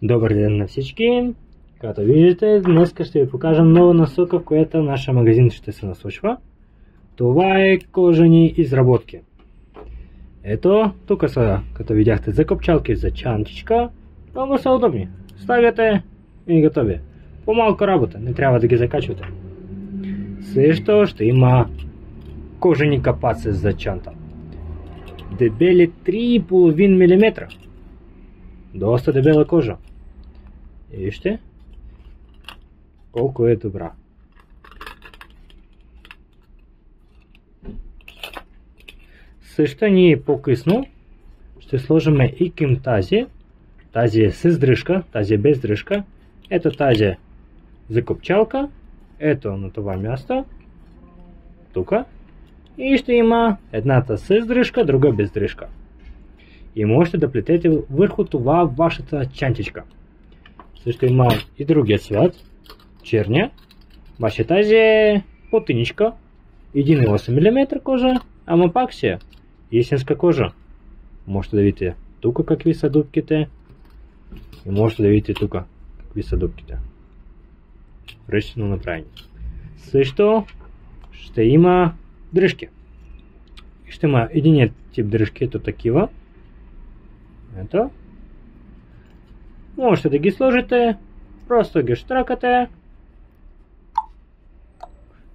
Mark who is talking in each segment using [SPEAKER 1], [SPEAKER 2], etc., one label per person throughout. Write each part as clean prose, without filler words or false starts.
[SPEAKER 1] Добър ден на всички! Като виждате, днес ще ви покажа нова насока, в която нашия магазин ще се насочва. Това е кожени изработки. Ето, тук са, като видяхте, закопчалки за чантичка. Много са удобни. Слагате и готови. По-малко работа, не трябва да ги закачвате. Също ще има кожени капаци за чанта. Дебели 3,5 мм. Доста дебела кожа. Вижте колко е добра. Също ние по-късно ще сложим и към тази. Тази е с дръжка, тази е без дръжка. Ето тази закопчалка. Ето на това място. Тук. И ще има едната с дръжка, друга без дръжка. И можете да плетете върху това вашата чантичка. Също има и другия цвят, черния. Баше тази е по-тъничка, 1,8 мм кожа, ама пак си е истинска кожа. Можете да видите тук какви са дупките и можете да видите тук какви са дупките. Връщено направени. Също ще има дръжки. Ще има единият тип дръжки, ето такива. Ето. Можете да ги сложите, просто ги штракате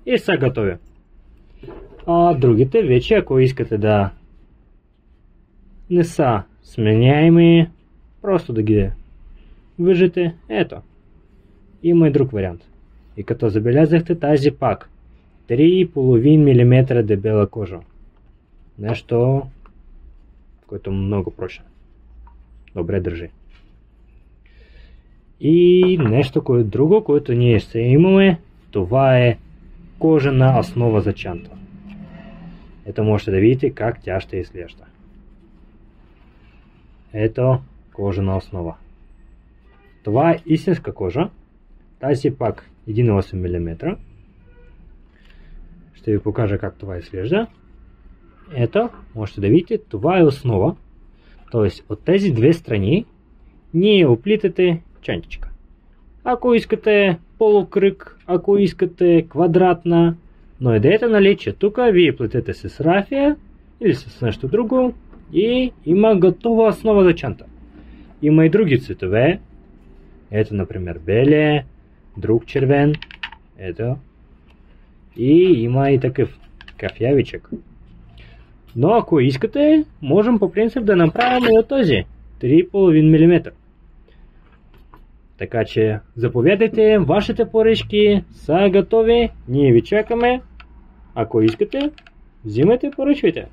[SPEAKER 1] и са готови. А другите вече, ако искате да не са сменяеми, просто да ги вържете, ето. Има и друг вариант. И като забелязахте, тази пак 3,5 мм дебела кожа. Нещо, което много прочно. Добре държи. И нещо друго, което ние ще имаме, това е кожена основа за чанта. Ето можете да видите как тя ще изглежда. Ето кожена основа. Това е истинска кожа. Тази пак 1,8 мм. Ще ви покажа как това изглежда. Ето, можете да видите, това е основа. Тоест от тези две страни ние оплитате чантичка. Ако искате полукръг, ако искате квадратна, но идеята, нали, че тук вие плетете с рафия или с нещо друго и има готова основа за чанта. Има и други цветове. Ето, например, белия, друг червен. Ето. И има и такъв кафявичък. Но ако искате, можем по принцип да направим и от този 3,5 мм. Така че заповядайте, вашите поръчки са готови, ние ви чакаме. Ако искате, взимайте, поръчвайте.